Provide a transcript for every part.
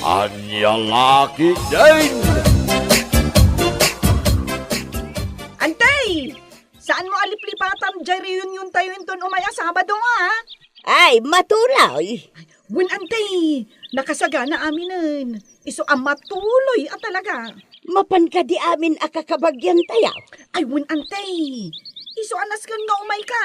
Anya laki din! Antay! Saan mo aliplipatan dyan reunion tayo inton umaya Sabado nga? Ay, matulay. Wen antay, nakasagana aminan. Iso ang matuloy at talaga. Mapan ka di amin akakabagyan tayaw. Ay wen antay, iso anas kan nga umay ka.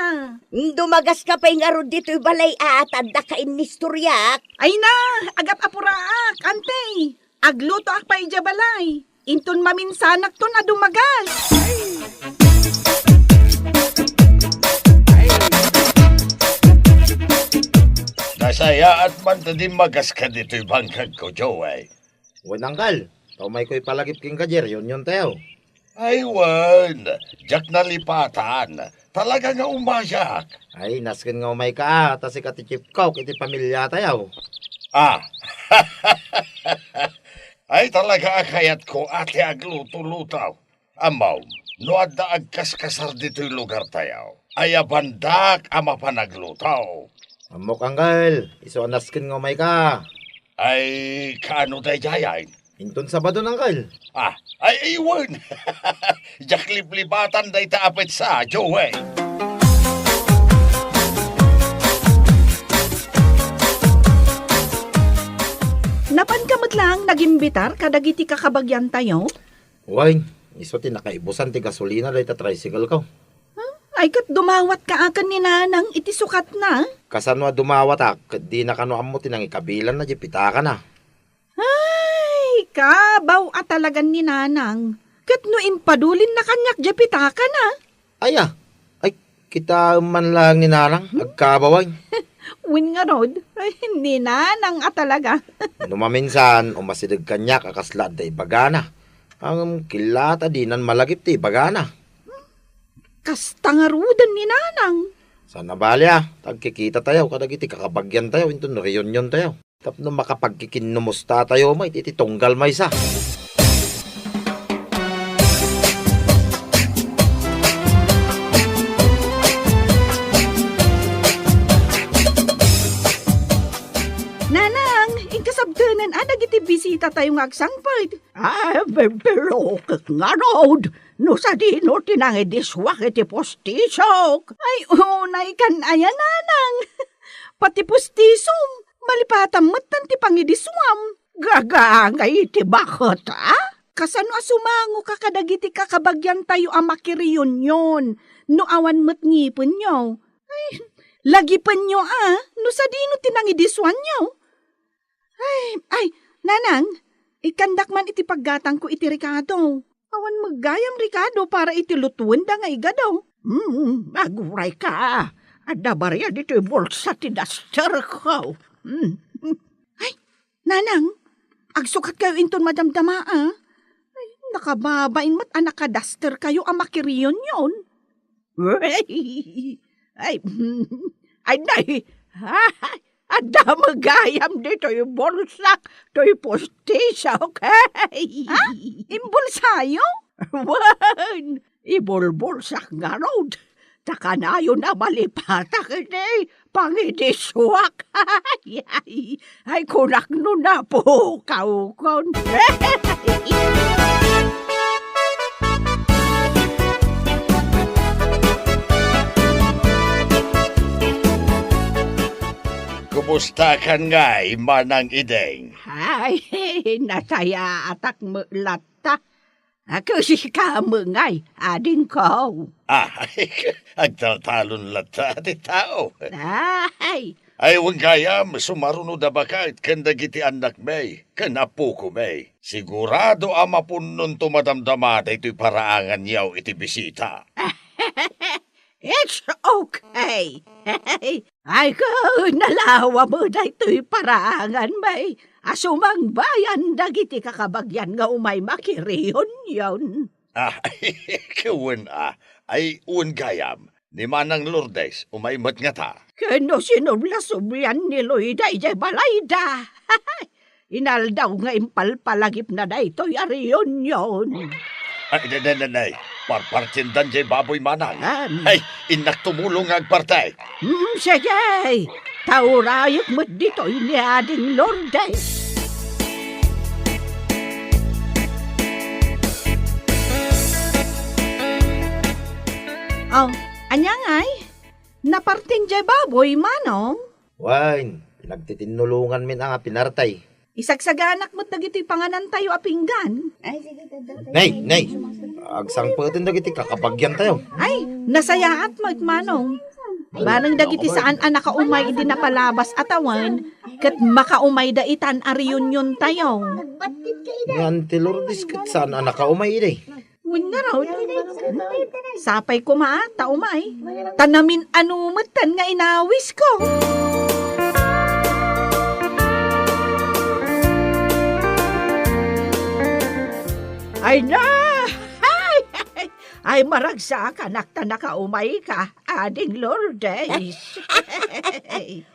Dumagas ka pa yung arod dito'y balay at adda ka inistoryak. Ay na, agap apuraak, antay. Agluto ak pa ijabalay. Inton maminsanak to na dumagas. Nasaya at man din magas ka dito'y bangkag ko, Joey. Unangkal, taumay ko'y palagip king kajer, yun tayo. Ay, wan. Jack na lipatan. Talaga nga umayak. Ay, naskin nga umay ka, tas ikati chip ko, kiti pamilya tayo. Ah. Ay, talaga akayat ko ate agluto-lutaw. Amaw, no adda agkaskasar dito'y lugar tayo. Ay, abandak ama panaglutaw. Amok angkal, iso naskin nga umay ka. Ay, kaano tayo jayain? Inton Sabado nangkal. Ah, ay iwan. Jack liplipatan day taapit sa, Joey. Napan ka lang nagimbitar kadagiti kakabagyan tayo? Uy, iso tinakaibusan ti gasolina day ta tricycle ko. Ay kat dumawat ka akan ni nanang iti sukat na. Kasanwa dumawatak, di na kano amo tinang ikabilan na jipita ka na. Ay, kabaw at talagan ni nanang. Kat no impadulin na kanyak japitaka na. Aya, ay kita man lang ni narang, agkabaway. Win nga rod, ay ni nanang at talaga. Numaminsan, umasidag kanyak akaslad day bagana. Ang kilata di nan malagip ti bagana. Kastangarudan ni nanang. Sana balya, tagkikita tayo, kadagiti kakabagyan tayo, into reunion tayo. Tapno makapagkikinumusta tayo, may tititunggal may sa. Nanang, inkasabdanan dagiti bisita tayo nga agsangpad. Pero nga rod. No sa dino tinangi diswak iti postisok. Ay, unay kan ayan nanang. Pati postisom, malipatan matan ti pangidiswam. Gagangay iti bakot, Kasano asumango ka kadagiti kakabagyan tayo ang makiriyon. No awan mo't ngipon nyo. Ay, lagipan nyo no sa dino tinangi diswan nyo. Ay, nanang, ikandak man iti paggatang ko iti Ricardo. Awan maggayam, Ricardo, para itilutuan da nga igadaw. Aguray ka. Ada barya dito yung bulsa ti duster ko. Ay, nanang, agsukat kayo inton madamdama, Ay, nakababain mo't anak ka duster kayo ang makiriyon yon. Ay, ada magayam dito yung bulsak, to yung postisya, okay? Ha? Imbulsayo? Wan, ibulbulsak nga rod. Taka na yun na malipatak, pangidiswak. Ay, kunak no na po, kaukon. Kumusta kan nga, manang ideng? Ay, nasaya atak mo lata. Ako si kamangay, ading ko. Agtaltalon lata di tao. Ay, Ay, wang kayam, sumaruno da bakit kanda giti anak may, kanapo ko may. Sigurado ama punon tumadamdama da ito'y paraangan yaw iti bisita. it's okay. Ay ko, nalawa mo na ito'y paraangan may. Asumang bayan dagiti kakabagyan nga umay makiriyon yon. Kawan ay uwan kayam, ni Manang Lourdes, umaimat nga ta. Kano sinubla-subyan ni Loida ijay balayda. Inaldaw nga impalpalagip na da ito'y ariyon yon. Ay, nanay, parpartindan jay baboy Manang. Ay, inak tumulong agpartay. Sige, taurayok mo dito'y ni Ading Lourdes. Oh, anyang ay? Napartin jay baboy manong? Wine, pinagtitinulungan min ang pinartay. Isagsaganak mo't dagiti panganan tayo apinggan. Nay, agsang putin dagiti kakabagyan tayo. Ay, nasayaat mo't manong. Manang dagiti saan nakaumay di napalabas atawan, kat makaumay da itan a reunion tayo. Ni Auntie Lourdes kat saan ang nakaumay day. Win nga raw. Sapay ko taumay. Tanamin anumatan nga inawis ko. Ay na! Ay maragsak anak ta nakaumay ka, ading Lourdes.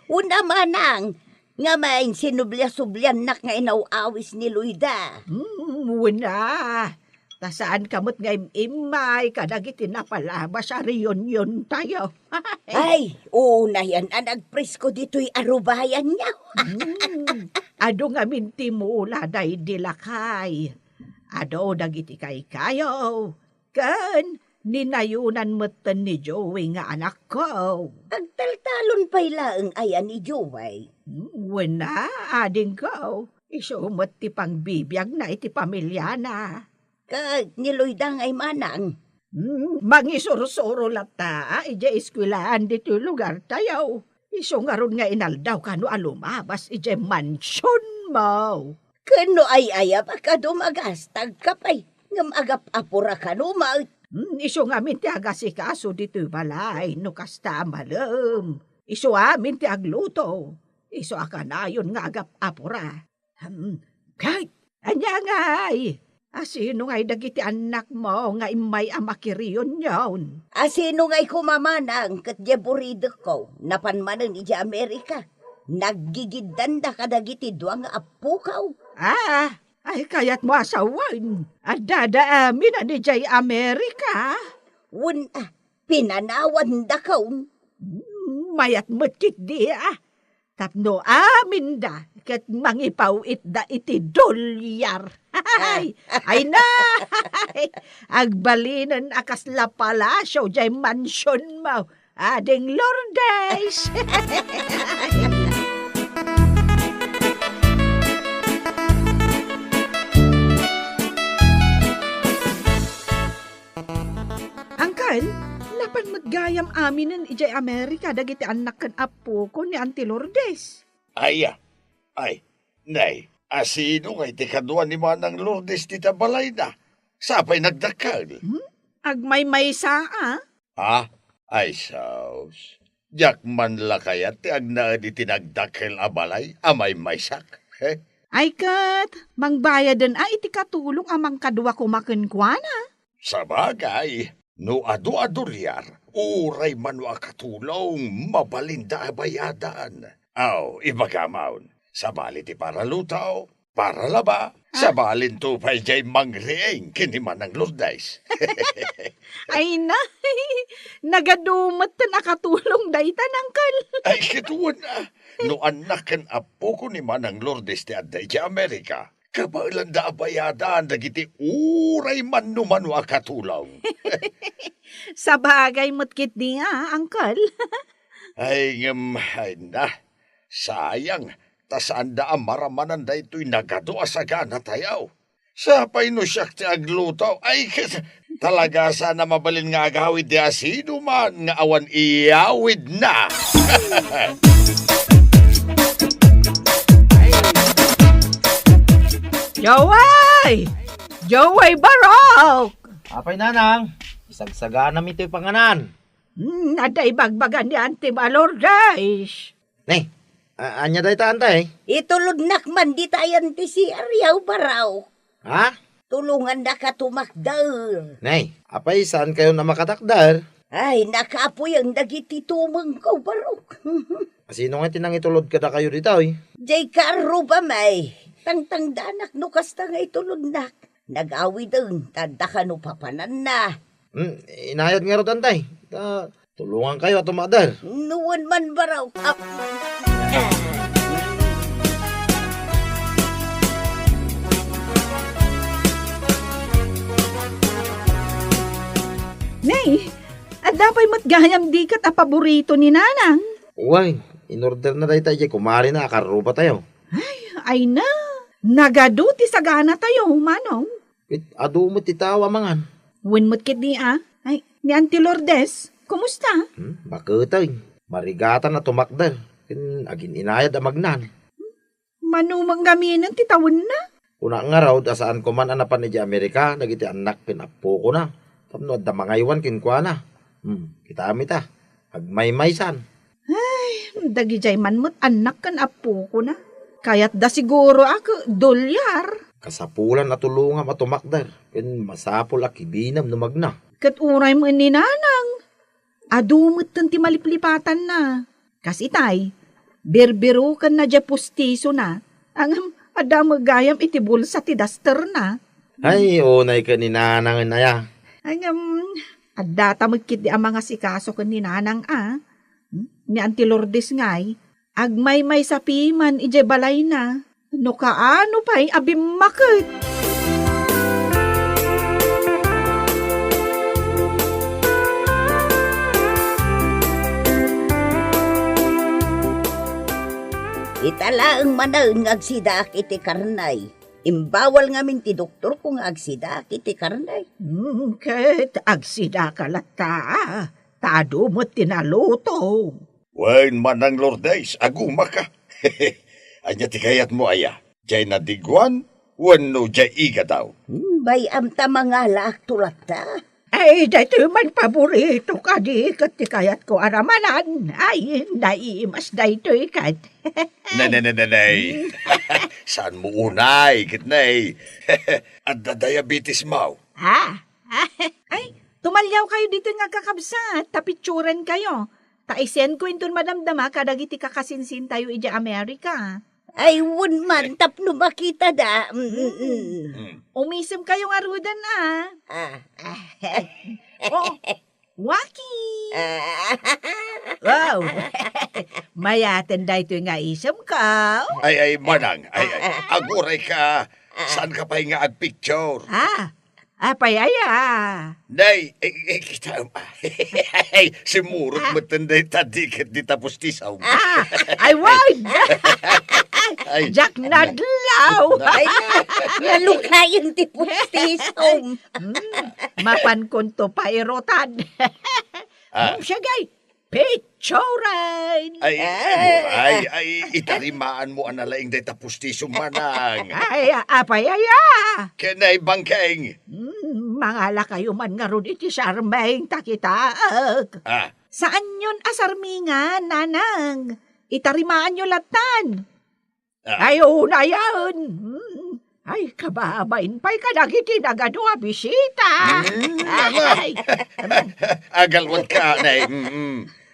Una manang, nga may sinublia-sublian nak nga inawawis ni Luida. Wala. Ta saan kamot nga imay, kadagiti napalabas sa reunion tayo. Ay, una yan, nagpresko dito'y arubayan niya. Ado nga minti mula day dilakay. Ado dagiti kay kayo. Kan, ninayunan mo't ni Joey nga anak ko. Agtaltalon pa'y laang ayan ni Joey. Wala, ading ko. Isumot ti pang bibiyag na iti pamilya na. Kag ni Luida nga'y manang. Mangisurusuro lata, ija eskwilaan dito lugar tayo. Iso nga ron nga inaldaw kano alumabas ija mansyon mo. Kano ay ayap ka dumagastag ka pa'y. Ngam agap apura ka numaw. Iso nga amin ti agasikaso dito balay, no kasta malam. Iso amin ti agluto. Iso akanayon nga agap apura. Kay, anya nga'y. Asino nga'y dagiti anak mo nga imay amakiriyon yon? Asino nga'y kumamanang kat jeburido ko, napanmanan ni Amerika. Naggigidanda ka dagiti duwa nga apukaw. Ay kaya't mo asawan. At dada amin ni Jay Amerika. Pinanawan da kaun. Mayat mo't di Tapno amin da. Kat mangipawit da iti dolyar. Ay na! Agbalinan akas la palasyo Jay mansyon mo. Ading Lourdes. Angkan, napan maggayam aminan ijay Amerika dagiti anak kan apo ko ni Auntie Lourdes. Ay, nay, asino nga iti kadwa ni Manang Lourdes ti tabalay na? Sapay nagdakal. Agmay-may saa, Ay, saus. Diyak man la kaya ti agna di tinagdakil abalay, amay maysak. Ay kat, mangbayadan ay iti katulong amang kadwa kumakenkwana. Sabagay, no adu-adulyar, uray man wa katulong, mabalinda bayadan. Ibagamaon, sabali ti para lutaw, para laba, sabalin to pa'y jay mangrieng kini Manang Lourdes. Ay na, nagadumot na nakatulong daytan, Angkal. Ay, kituwan na, no anak kan apo ko ni Manang Lourdes ti adday ti Amerika, kabailan da bayadan, dagiti uray man numan wa katulong. Sa bagay mo't kit niya, Angkal. Ay na, sayang, tasaan da maramanan da ito'y nagadua sa gana tayaw. Sapay no siyak ti aglutaw, ay talaga sana mabalin nga agawid di asino man nga awan iyawid na. Joway Barok! Apay nanang, isagsagana mi ito'y panganan. Aday bagbagan ni Auntie Lourdes. Nay, anya day taan tay? Itulod nakman di tayan ti si Aryaw Baraw. Ha? Tulungan na ka tumakdar. Nay, apay saan kayo na makatakdar? Ay, nakaapoy ang dagiti tumang ko, Barok. Sino nga tinang itulod ka na kayo dito eh? Jay karo ba may? Tangtang danak no kasta nga itulod nak. Nag-awi dun, tanda ka no papanan na. Inayad nga ro tantay. Tulungan kayo at tumadar. Nuwan man Baraw. Nay, Adapay matgayam di kat a paborito ni nanang. Uy, in-order na tayo tayo, kumari na, akarupa tayo. Ay na, nagaduti sa gana tayo, manong. Ado mo titawa mangan. Winmot kit ni Ay, ni Auntie Lourdes, kumusta? Bakit ay, marigatan na tumakdal. Agin inayad amagnan. Manumang gaminan titawon na. Una nga raw, asaan ko man anapan ni Amerika, nagiti anak pinapo ko na. Tapno, da mangaywan kinkwa na. Kita amita, agmay-maysan. Dagi jay man mo't anak kan apo ko na. Kaya't da siguro ako dolyar. Kasapulan na tulungan matumakdal. Masapol akibinam numagna. Kat uray mo ni nanang. Adumot ti maliplipatan na. Kasi tay, berbero kan na dya pustiso na. Ang adamagayam iti bulsa ti daster na. Ay, unay ka ni nanang inaya. Adata magkit di ang mga sikaso kan ni nanang Ni Auntie Lourdes ngay, agmay-may sa piman ije balay na. No kaano pa'y abimakit. Itala ang manang agsidak iti karnay. Imbawal ngamin ti doktor kung agsidak iti karnay. Ket agsida kalata. Tado mo tinaluto. Wain manang Lourdes, aguma ka. Anya ti kayat mo aya. Jay na digwan, wano jay iga daw. Bayam ta mga laktulata. Ay, dito man paborito ka di kat ti kayat ko aramanan. Ay, naimas dito ikat. Nanay. Saan mo unay, kitnay? At da diabetes mo. Ay, tumalyaw kayo dito nga kakabsat. Tapitsuran kayo. Taisen ko inton madamdama kadagiti kakasinsin tayo ija Amerika. Ay, wun man, tapno makita da. Umisim kayo nga rudan Oh, waki! Wow! Mayaten da ito nga isam ka. Ay, manang. Ay, aguray ka. Saan ka pa nga ag-picture? Apayaya. Nay, kita ay, simurot mo tanday tadikat di tapos tisaw. Ay, wag! Ay, Jack Nadlaw! Ay, nalukayan ti pustisom. Mapan konto pa irotan. Siya gay, picturean! ay, itarimaan mo analaing day tapos tisaw manang. Ay, apayaya! Kenay bangkeng. Mangala kayo man nga ron iti sarmeng takitaag. Saan yun asarmingan, nanang? Itarimaan nyo latan. Ay, una yan. Ay, kababain pa'y kadagiti nagadua bisita. Ay, Agalwat ka, nay.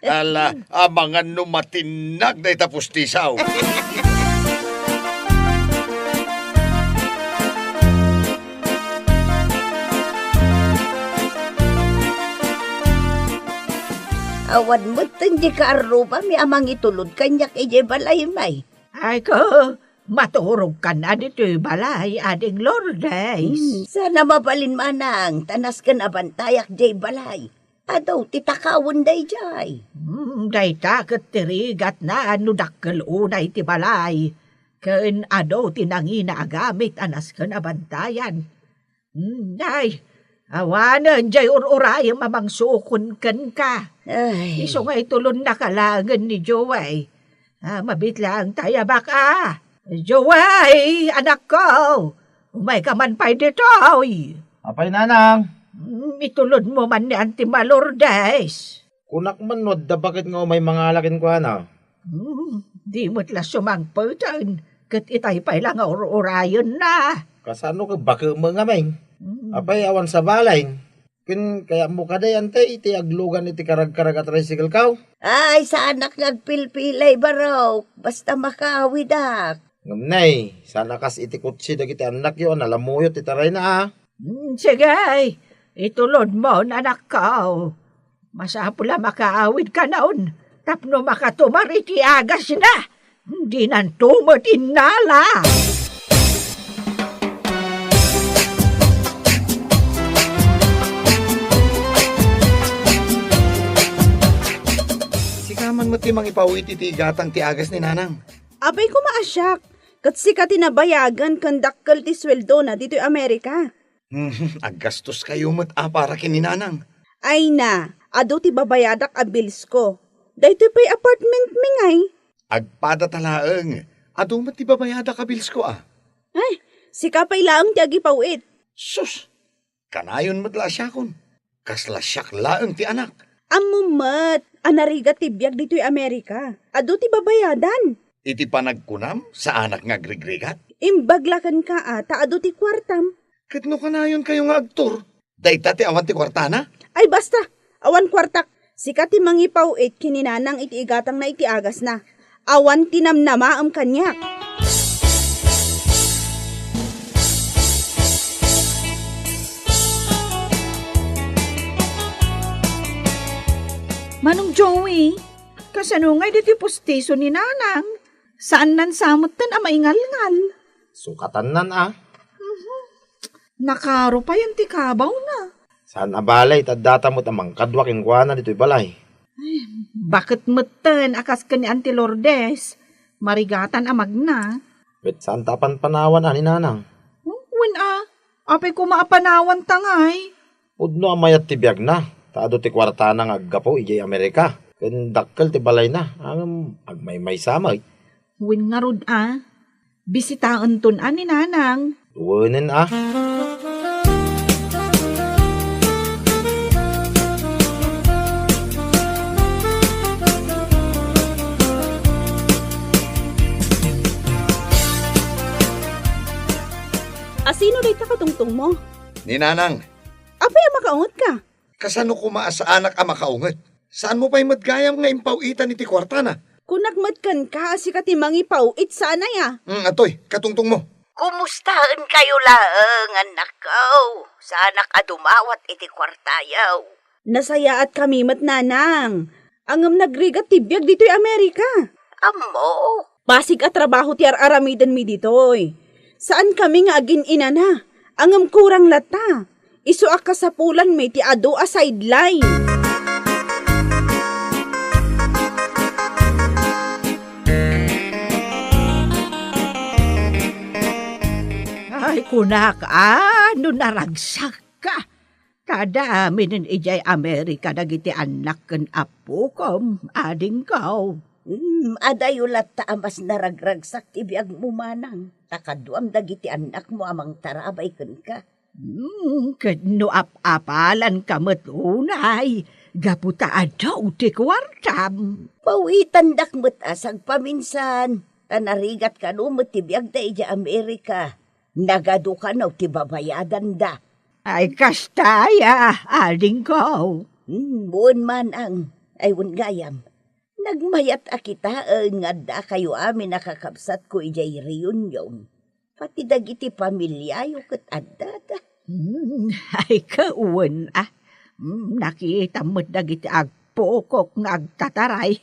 Ala, amangan numatinag day tapos tisaw. Awan mo di ka arupa, may amang itulod kanyak ije balay may. ay ko, maturog ka na dito balay, ading Lourdes. Sana mabalin manang, tanas ka na bantayak jay balay. Adaw, titakawon day jay. Day takot tirigat na ano dakkel unay ti balay. Ken ado tinangina agamit anas ka na bantayan. Day, awanan jay ururayang mamang sukon ken ka. Ay, Iso nga itulon na kalangan ni Joey. Mabitlang tayo baka. Joey, anak ko. Umay ka man pa'y dito. Apay nanang, Itulon mo man ni Auntie Lourdes. kunak man no, da bakit nga may mga lakin ko na? Di mo't la sumangpatan. Kat itay pa'y lang urayon na. Kasano ka baka mga may? Apay awan sa balay. Kaya mo kada yan tay, iti aglugan iti karag-karag at tricycle kaw. ay, sa anak nagpilpilay baraw, basta makawidak. Ngamnay, sana kas iti kutsi dagiti anak yun, alam mo yun, titaray na Sige, itulod mo anak ko. Masapula makaawid ka naon. Tapno makatumari ti agas na. Hindi nan tumot inala. man mo timang ipawit iti gatang ti agas ni nanang. Abay ko maasyak. Kat sika tinabayagan kan dakkel ti sweldo na dito'y Amerika. Aggastos kayo mo't para kini nanang. Ay na, ado ti babayadak a bills ko. Dahito pa'y apartment mi ngay. Agpada talaeng. Ado mo't ibabayada ka bills ko Ay, sika pa'y laang ti agipawit. Sus, kanayon mo't lasyakon. Kasla syak laeng ti anak. Amumat, anariga ti biyag dito'y Amerika. Ado ti babayadan. Iti panagkunam sa anak nga grigrigat. Imbaglakan ka ta ado ti kwartam. Katno kanayon kayo nga agtor. Dayta ti awan ti kwartana. Ay basta, awan kwartak. Sika ti mangipawit kininanang iti igatang na iti agas na. Awan tinamnama am kanyak. Manong Joey, kasano nga diti postiso ni nanang? Saan nan samot tan maingal-ngal? Sukatan nan Nakaro pa yan ti kabaw na. Saan abalay, tadata mo't amang kadwa kingkwana dito'y balay. Bakit meten akas ka ni Auntie Lourdes? Marigatan amag na. Bet saan tapan panawan ni nanang? Wen apay ko maapanawan tangay. Udno amayat ti biyag na. Taado ti kwartana nga aggapo ijay Amerika. Ken dakkel ti balay na. Agmay-may samay. Wen nga rod bisitaon tun ni nanang. Tuwanin Asino day katungtong mo? Ni nanang, Apay makaungot ka? kasano kuma sa anak a makaunget? Saan mo pa'y madgayam nga impawitan iti kwartana? Kung nagmadkan ka, si katimang ipawit sana ya. Atoy, katungtong mo. Kumustahan kayo laeng, anak ko? Sana ka dumawat iti kwartayaw. Nasaya at kami mat nanang. Angam nagrigat tibiyag dito'y Amerika. Amo, Pasig at trabaho ti aramidan mi dito'y. Saan kami nga agin ina na? Angam kurang lata. Isu akasapulan may ti ado a sideline. Ay kunak, no naragsak ka. Kadami nin ijay Amerika dagiti anak ken apo kom, ading kaw. adayo lata amas naragragsak ti biag mo manang. Takaduam dagiti anak mo amang tarabay ken ka. Kadno apalan kamet unay, gaputa adaw ti kwartam. Pawitan dakmet asag paminsan. Tanarigat ka numot ti biag da ija Amerika. Nagado ka na ti babayadan da. Ay kastaya, ading kaw. Buon man ang ayun gayam. Nagmayat akita nga da kayo amin nakakabsat ko ijay reunion. Pati dagiti pamilyayo ket adda da. Ay kauwan nakita mo dagiti agpokok nga agtataray.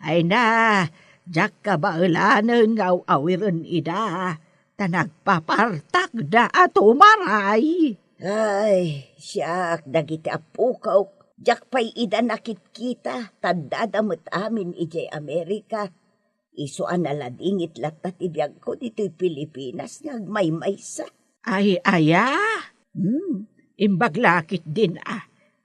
Ay na, jak kabaulanan nga awiran ida. Tanagpapartak da ato maray. Ay, siyak dagiti apukaw. Jak pay ida nakit kita. Tadadamot amin ijay Amerika. Isuan naladingit latat ibiyag ko dito'y Pilipinas nagmaymaysa. Ay aya. Imbaglakit din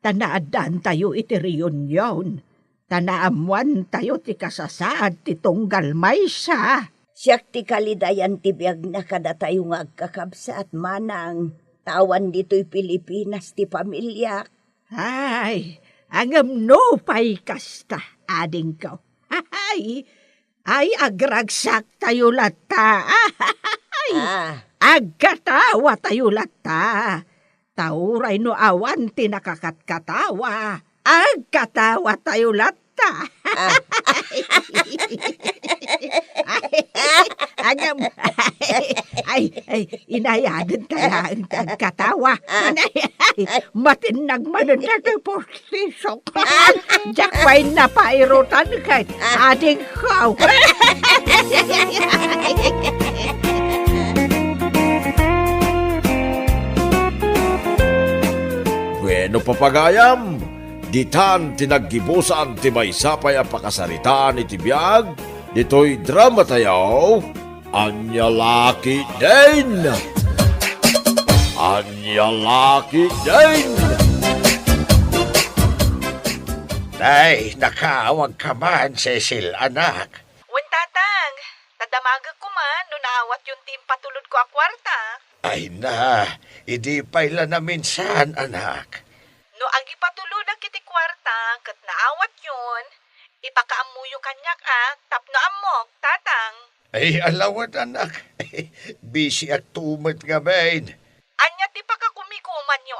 Tanaadan tayo iti reunion. Tanaamuan tayo ti kasasaad ti tunggal maysa. Siyak ti kalidayan ti biyag na kada tayo nga agkakabsa at manang. Tawan dito'y Pilipinas ti pamilya. Ay, angam no pay kasta, ading ko. Ay, agragsak tayo lata. Agkatawa tayo lata. Tauray no awan ti nakakatkatawa. Agkatawa tayo lata. Agam, inayadan kaya ang katawa. Matinag manan na ito postisok. Jakway na pairutan kay ading kaw. Bueno, papagayam, Ditan tinaggibusan ti may sapay ang pakasaritaan iti biyag, dito'y drama tayaw, Anya Laki din! Anya Laki din! Ay, nakaawag ka man, Cecil, anak. Wen tatang, tadamagag ko man no naawat yung team patulod ko a kwarta. Ay na, idi paila na minsan, anak. No agi patulod ang kiti kwarta kat naawat yun, ipakaamuyo kanyak tapno amok, tatang. Ay, alawat, anak. Busy at tumot nga, bain. Anya ti pakakumikuman nyo,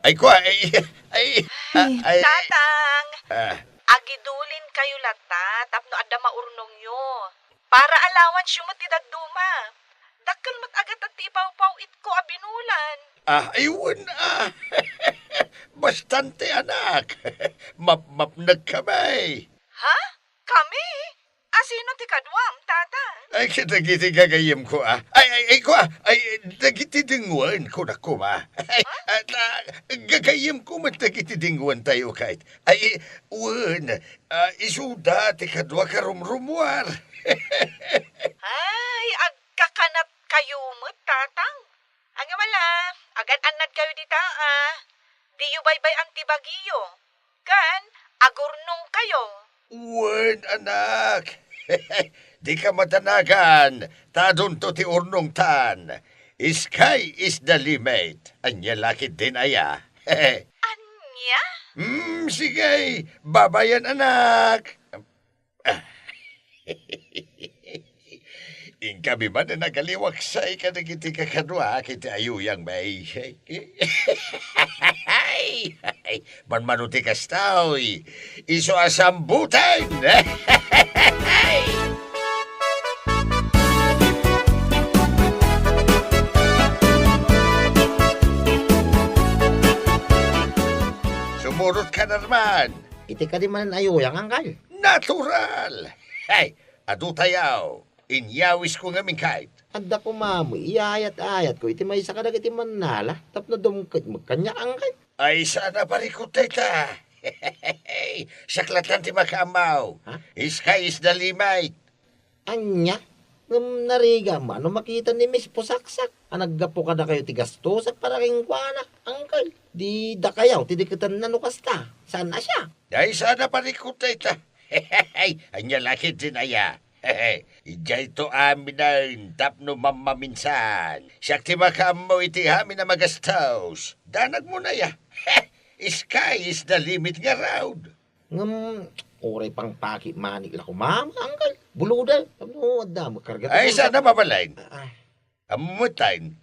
Ay, kwa, ay, Tatang, ah, agidulin kayo lata, tapno adda maurnong nyo. Para alawan siyo mo ti dagduma. Dakkel mat agat at tipaw-paw itko abinulan. ayun, Bastante, anak. Mapnag kamay. Ha? Kami? Asino ti kadwam, tatang? Ay, kitagiti gagayim ko, Ay, kwa, dagiti dingwan ko na ko, Ay, gagayim ko man dagiti dingwan tayo kahit. Ay, isuda, ti kadwa karumrumwar. Ay, agkakanat kayo mo, tatang. Ang wala, agad-anad kayo dita, Di yu baybay ang tibagiyo. Kan, agurnong kayo. Anak. Di ka matanagan. Tadon to ti urnong tan. Sky is the limit. Anya lakit din aya. Anya? Sige. Babayan, anak. Kami ba na nagaliwaksay ka na kiti kakadwa kiti ayuyang may. Manmanuti kastaw. Iso asambutan. Sumurot ka na naman. Iti ka di man ayuyang, angkal. Natural. Hey, adu tayaw. Inyawis ko nga kahit. Adda ko mamo, iayat-ayat ko, iti may isa ka na iti manala, tapno dumkit magkanya, angkal. Ay, sana parikutay ta. Saklatan ti makamaw. Ha? Sky is the limit. Anya, nariga man, no makita ni Miss Pusaksak, naggapo ka na kayo ti gastosak para king kuana, angkal. Di da kayaw, tidikatan na nukas ta. Saan na siya? Ay, sana parikutay ta. Anya lakit din aya. Ijay to amin na tapno mamaminsan. Siyak ti makamaw iti amin na magastos. Danag mo na ya. Sky is the limit nga raud. Oray pang paki manik la ko, mama, angkal. Buluda, tapno adda, magkarga. Ay, sana mabalain. Ay, Amutain.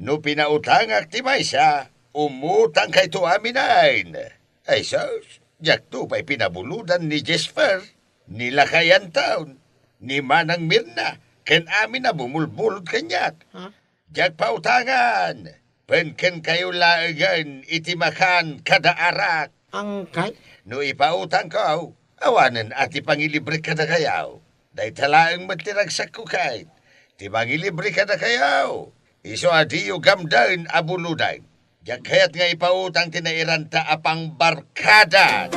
No pinautangak ti maysa, umutang kay to aminain. Ay, sos, jak to pa'y pinabuludan ni Jesper, nilakayan taon, ni Manang Mirna, ken amin na bumulbulod kanyak. ha? Jak pautangan, penken kayo laagan itimakan kada arak. Angkal? No ipautang ko, awanan at ipangilibre ka na kayaw. Dahil talaang matiragsak ko kahit. Tipangilibre ka na kayaw. Iso adiyo gamdan abuludan. Diyan kaya't nga ipautang tinairanta apang barkada.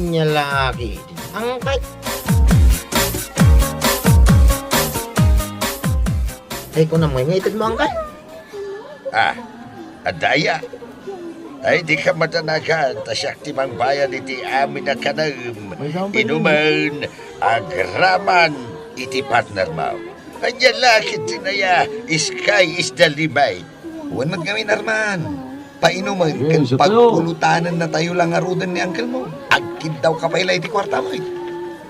Nyalaki. Angkal? Ay, kung naman ngayon mo, angkal. Adaya. Ay, di ka matanagan, tasyak timang bayan iti amin na kanam. Inuman, agraman, iti partner mo. Kanya lakit tinaya, sky is the limit. Huwag magawin, Arman. Painuman, kan pagpulutanan na tayo lang arudan ni uncle mo. Agkid daw ka pa ilay ti kwarta mo.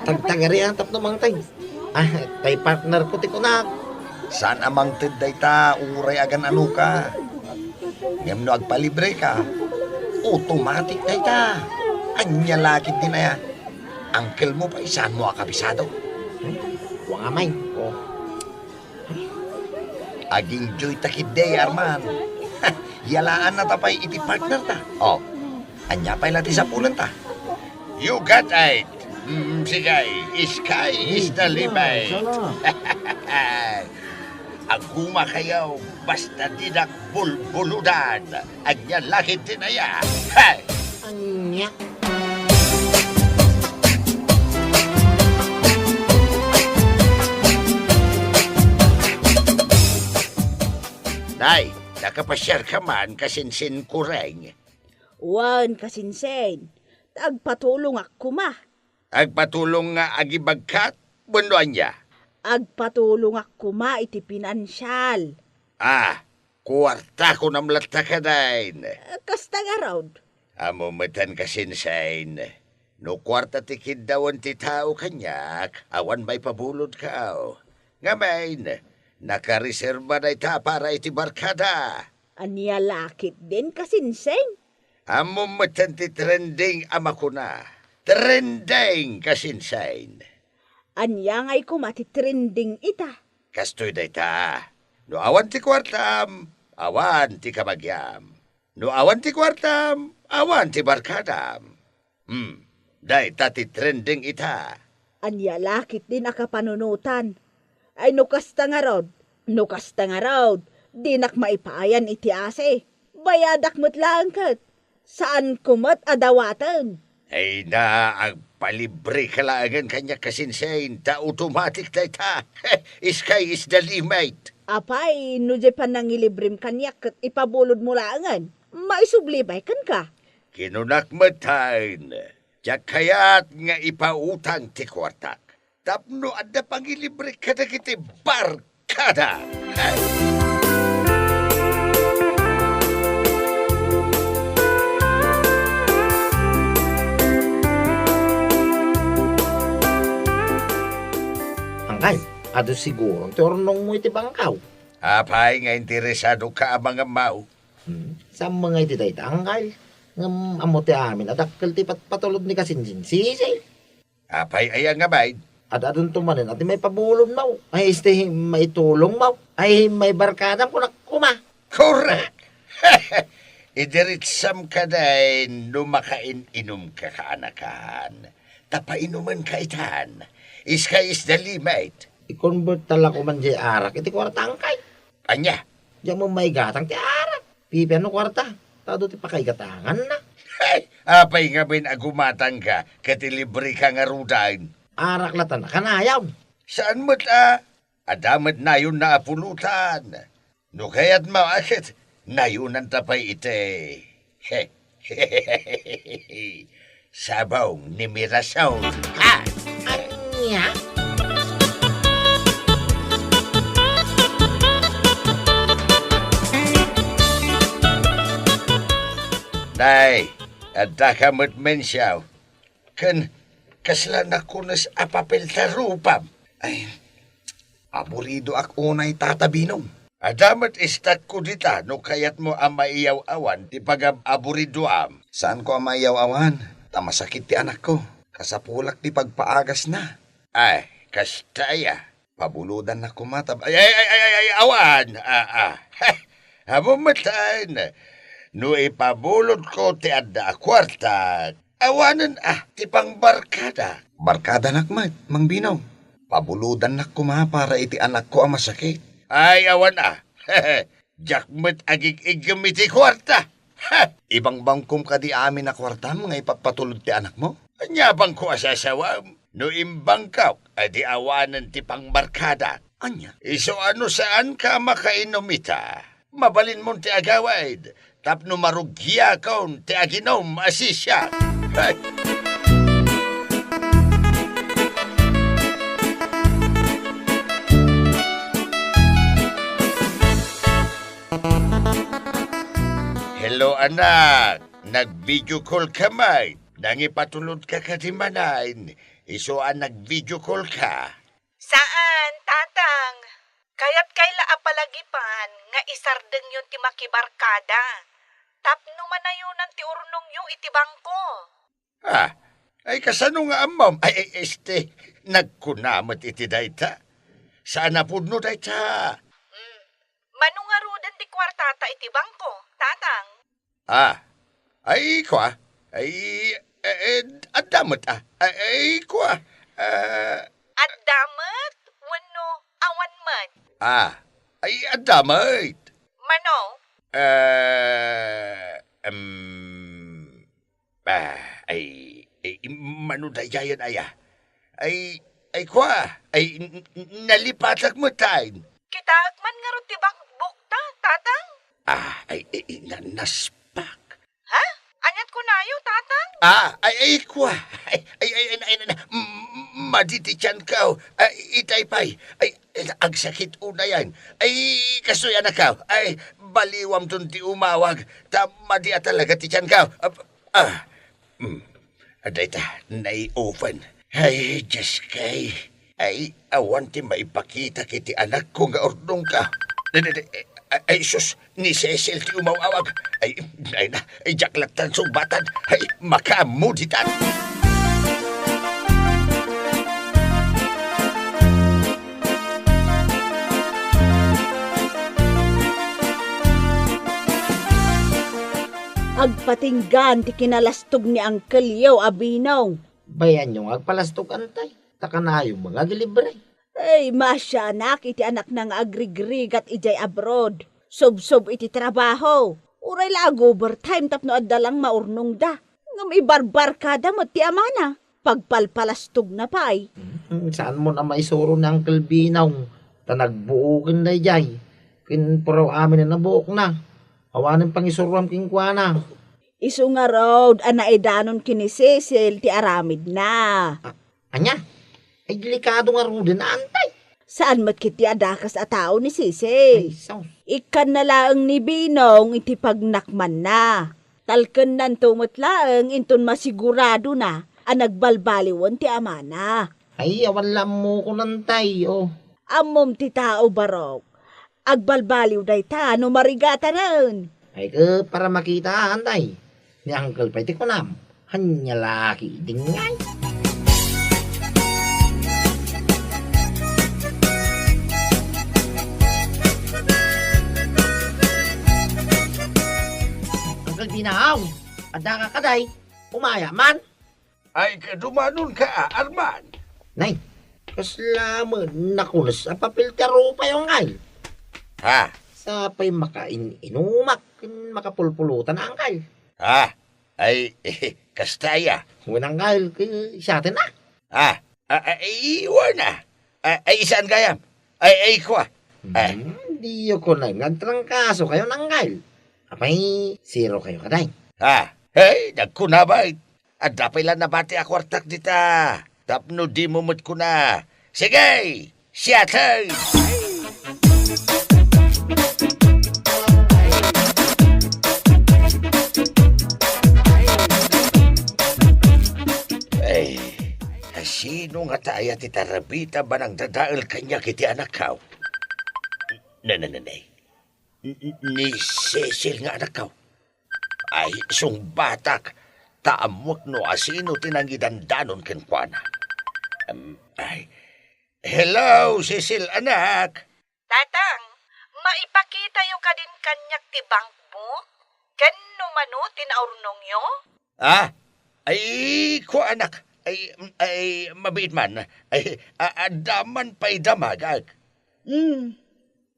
Tagtagari ang tap namang tay. Tay partner ko ti kunak. Saan amang tiday ta, uray agan ano ka. Ngam no agpalibre ka, automatic day ta. Anya lakit din na ya. Uncle mo pa, saan mo akabisado? Huwag amay. Oh. Aging joy takid day, Arman. Yalaan na tapay iti partner ta. Oh, anya pa'y lati sa pulan ta. You got it. Sige, sky is the limit. Aguma kayo, basta didak bulbuludan. Anya lakit tinaya. Hey! Anya niya. Nay, nakapasyar ka man kasinsin kureng. Wan kasinsen, agpatulong ako ma. Agpatulong nga agibagkat, bunuan niya. Agpatulong ako ma iti pinansyal. Kuwarta ko namlata ka dain. Kasta nga raw. Amumatan kasinsain. No kwarta tikid dawan ti tao kanyak, awan may pabulod ka. Ngamain, nakareserba na ita para iti barkada. Anya lakit din kasinsen. Amumatan ti trending ama ko na. Trending kasinsain. Anya nga'y kumati trending ita. Kastoy da ita. No awan ti kwartam, awan ti kamagyam. No awan ti kwartam, awan ti barkadam. Day tati trending ita. Anya lakit din akapanunutan. Ay nukasta nga raw. Nukasta nga raw. Dinak maipayan iti ase. Bayadak mo't lang kat. Saan kumat adawatan? Ay na, agpalibre ka lang kanya kasinsain, ta automatic da ita. Sky is the limit. Apay, no di pa nangilibrim kanyak kat ipabulod mo langan. Maisublibay kan ka. Kinunakmatan. Diyak kaya't nga ipautang ti kwartak. Tapno adda pangilibre ka na kiti barkada. Angkay, ado siguro, tornong mo iti bangkaw. Apay nga interesado ka mga mau. Sa mga iti dayta, angkay. Ngam amo ti amin, adakkel ti patulod ni kasinsin. Sisi. Apay ayang nga bayd. At adun tumanin, at may pabulon mo. Ay, may tulong mo. Ay, may barkadam ko na kuma. Correct! Idiritsam ka dahin, numakain-inom ka kaanakan. Tapainuman ka itan. Sky is the limit. I-convert tala ko man di arak, iti kwarta angkay. Anya? Diyan mo may gatang ti arak. Pipi ano kwarta? Tado ti pakaigatangan na. Ay, apay nga bin agumatang ka, katilibre ka nga rudain. Arak latan na kanayaw. Saan mo't adamat na yun na apulutan. No kaya't maakit, na yun ang tapay ite. Sabaw ni Mirasaw. Ha! Anya? Nay, adda ka mo't mensyaw. Kaslan ako nas apapel tarupam. Ay, aburido ak unay tatabinom. Adamat istat ko dita no kayat mo ang maiyaw awan ti pag-aburidoam. Saan ko ang mayaw awan? Tamasakit ti anak ko. Kasapulak ti pagpaagas na. Ay, kastaya. Pabuludan na kumatab. Ay, awan. Hamumatan. No ipabulod ko ti adda kwarta. Awanan ti pangbarkada. Barkada nakmat, Mang Binaw. Pabuludan na kuma para iti anak ko ang masakit. Ay, awan Jakmet agig igamiti kwarta. Ibang bangkom ka di amin na kwarta mga ipapatulod ti anak mo? Anya bang ko asasawam? No imbang ka, di awanan ti pangbarkada. Anya? Iso ano saan ka makainomita? Mabalin mo ti agawad. Tapno marugya kaon ti aginom asisya. Ay. Hello anak, nag-video call ka may. Nangipatulod ka katimanan. Iso nag-video call ka. Saan, tatang? Kaya't kaila apalagipan nga isardeng yun ti makibarkada. Tapno manayunan ti urnong yung iti bangko. Ay kasano nga amam? Ay, nagkunamat iti dayta. Saan na po no dayta? Manungarudan ti kwartata iti bangko, tatang. Ay kwa. Ay, adamat Ay kwa. At damat, wano awan man. Ay adamat. Mano? Ay, manudayayan aya. Ay kwa, ay nalipatak mo tayo. Kitagman nga ron tibang bukta, tatang. Naspak. Ha? Anyat ko na yo, tatang? Ay, kwa. Maditityan ka. Itay pay. Ang sakit una yan. Ay, kasuyan na ka. Ay, baliwam dun ti umawag. Madi talaga tityan ka. Aday ta, nai-open. Ay, Diyos kay. Ay, awan ti maipakita kiti anak ko nga ordong ka. Ay, sus, ni Cecil ti umawawag. Ay, jaklatan sumbatan. Ay, makamuditan. Agpatinggan ti kinalastog ni Uncle Yo Abinaw. Bayan yung agpalastog antay. Takanayo mga gilibre. Ay, masya anak, iti anak ng agrigrig at ijay abroad. Sob-sob iti trabaho. Uray lang overtime tapno adalang maurnong da. Ngam ibarbar kada mo ti amana. Pagpalpalastog na pa ay. Saan mo na maisuro ng Uncle Binaw? Tanagbuukin na jay. Kinpuraw amin na nabuok na. Awanin pang isuruam kingkwana. Isu nga road, anaidanon kini Cecil ti aramid na. Anya? Ay delikado nga road na antay. Saan mat kiti adakas a tao ni Ay, Cecil? sos. Ikan na laang ni Binong iti pagnakman na. Talken nan tumot laang inton masigurado na ang nagbalbaliwon ti amana. Ay, awan lang mo ko nantay, oh. Amom ti tao barok. Agbalbaliw day ta, no marigata ron. Ay, para makita, antay. Ni Uncle Pay, ko nam. Hanya laki, dingay. Uncle Binaw, ada ka kaday. Umaya man. Ay, kadumanon ka, Arman. Nay, kaslaman nakunas sa papiltero pa yung ay. Ha? Sa pa'y inumak, makapulpulutan ang kal. Ay, kastaya. Ngunang kal, siya atin na. Iwan na. Ay, isaan kayam? Ay, kwa. Di ko na nagtrangkaso kayo ng kal. Apay, zero kayo kaday. Hey, nagkunabay. At dapay lang nabati ako artak dita. Tapno di mumut ko na. Sige, siyatay. Ay, sino nga tayo ti Tarabita ba nang dadaal kanya kiti anak kaw? Nanay. Ni Cecil nga anak kaw. Ay, sung batak, taamok no asino tinangidandanon kenkwana. Hello, Cecil anak. Tatang, maipakita yo ka din kanyak ti bank book? Ken no mano tinaurnong yo? Ay, ko anak. Ay, mabait man. Ay, adaman pa'y damagag.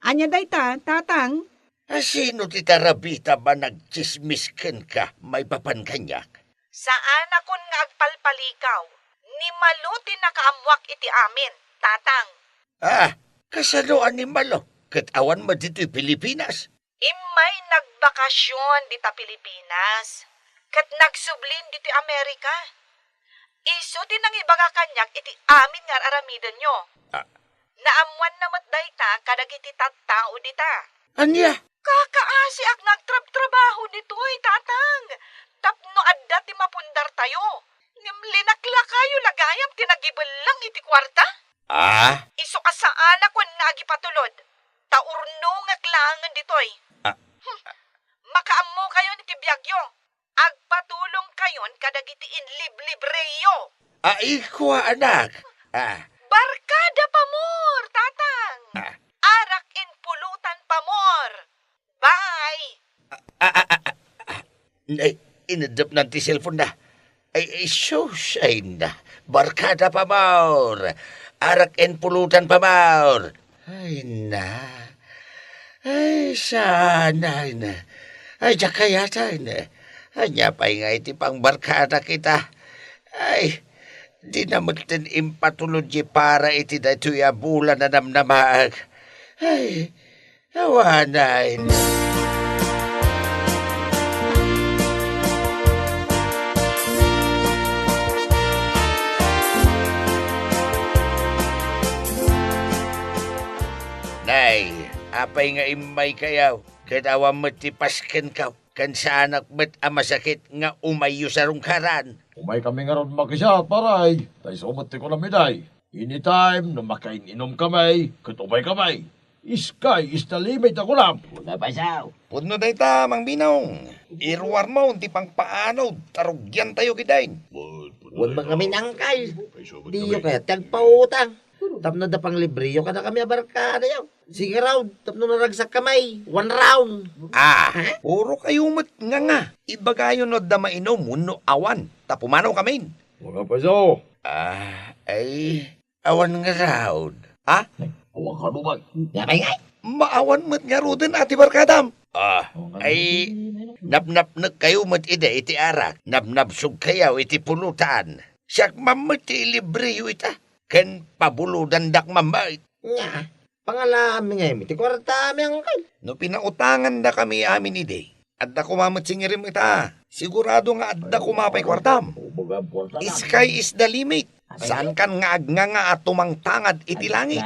Anya day ta, tatang? Sino ti Tarabita ba nagchismisken ka may papan kanyak? Saan akon nga agpalpalikaw? Ni maluti nakaamwak iti amin, tatang. Kasaluan ni Malo. Katawan mo dito'y Pilipinas. Imay nagbakasyon dita Pilipinas. Kat nagsublin dito Amerika. Iso din ang ibaga kanyak iti amin nga aramidan nyo. Naamuan namat dayta kadag iti tattao dita. Anya? Kakaasi ak nagtrabaho dito'y tatang. Tapno adda ti mapundar tayo. Linakla kayo lagayam tinagibelang iti kwarta. Iso ka sa anak ko nagipatulod. Taurno nga klangan dito'y. Makaammo kayo ni tibiyagyo. Agpatulong kayon kadagiti inlib-libreyo. Ikwa anak. Barkada pamor, tatang. Arak in pulutan pamor. Bye. Inadap ng ti cellphone na. Ay, so shine na. Barkada pamor. Arak en pulutan pamor. Ay na. Ay, sana na. Ay, diya kaya tayo na. Hanya pa'y nga iti pang barkada kita. Ay, di naman tin impatology para iti daytoy a bulan na namnamaag. Ay, awanain. Nay, apay nga imay kayaw. Kadawa matipasken ka. Kan sa anak met masakit nga umayo sa rungkaran. Umay kami nga ron makisya, paray. Tay sumati ko na miday. Anytime na makain-inom kamay, katubay kamay. Sky is the limit ako lang. Puno na ita, Mang Binong. Irwar mo, ti pang paano, tarugyan tayo kidain. Huwag mga kami angkal. Di yung kaya tagpautang. Tapno da pang libriyo ka na kami abarkada yaw. Sige raw, tapno na ragsak kamay. 1 round. Puro kayo mat nga. Ibagayo no da mainom, muno awan. Tapumanaw kami. Mga paso. Ay, awan nga raw. Awang ka naman. Yapay nga. Maawan mat nga ro din, ati barkadam. Ay, nabnap kayo mat iti arak. Nabnabsog kayaw iti pulutan. Siyak mamat libriyo ita. Ken pabuludan dak mamait. Nga, pangalami nga yung iti kwarta mi angkal. No pinautangan da kami amin ide. Adda kumamat singirim ita. Sigurado nga adda kumapay kwartam. Sky is the limit. Saan kan nga agnganga at tumangtangad iti langit?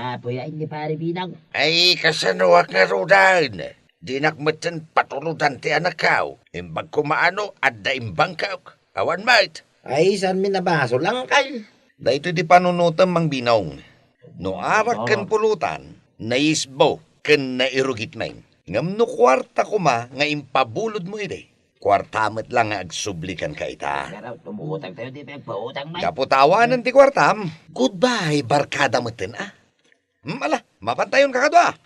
Ay, kasanuak nga rodan. Di nakmatan patuludan ti anakaw. Imbag kumaano, adda imbang kaw. Awan mait. Ay, saan mi nabaso lang kal? Dahito di panunutan, Mang Binong. No arak kan pulutan, naisbo kan nairugit main. Ngam no kwarta kuma nga impabulod mo ide. Kwartamat lang nga agsublikan ka ita. Kaputawanan ti kwartam. Goodbye, barkada matin Ala, mapantayon ka kadwa.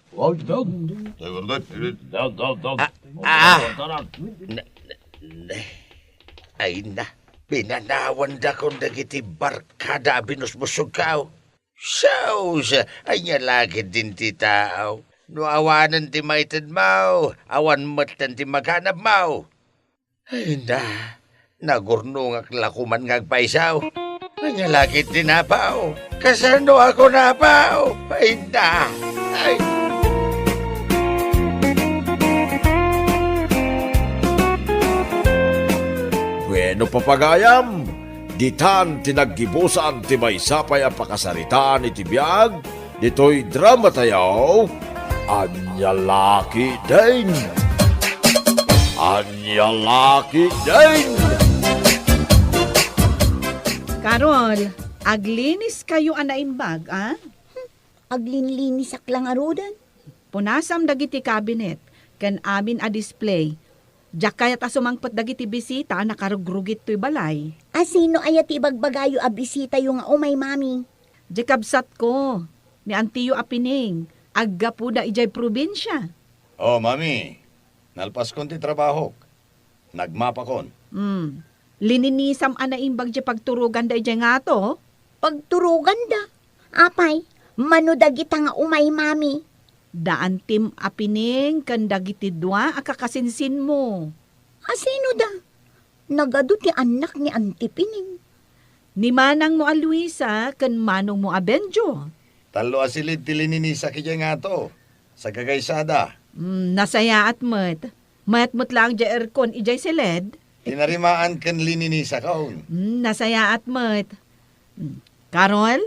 Ay na. Pinanawan da kong dagiti barkada binusbusog kao. Saus, ay niya lagi din ti tao. No awanan ti maitid mau, awan matan ti maghanap mau. Ay na, nagurnungak lakuman ngagpaisaw. Ay niya lagi din napaw. Kasano ako napaw? Ay na, ay. Bueno papagayam, ditan tinaggibusan ti may sapay ang pakasaritaan iti biyag, dito'y drama tayaw, Anyalaki din! Anyalaki din! Karol, aglinis kayo anaimbag, Aglinlinis aklang arudan. Punasam dagiti cabinet, kan amin a display. Diyak kayat asumangpot dagiti bisita, nakarugrugit to'y balay. Asino ayat ibagbagayo a bisita yung umay mami? Diyak kabsat ko, ni Antiyo Apining, agga po da ijay probinsya. Oh, mami. Nalpas kon ti trabaho. Nagmapa kon. Lininisam anaimbag di pagturugan da ijay nga to. Pagturugan da. Apay, mano dagita nga umay mami. Daan tim Apining, kan dagiti dua akakasinsin mo. Asino da? Nagado ti anak ni Antipining. Ni manang mo a Luisa, kan manong mo a Benjo. Talo asilid ti lininisa kaya nga to. Sa kagaysada. Nasaya at mat. Mat lang di erkon ijay siled. Tinarimaan kan lininisa kaon. Nasaya at mat. Karol?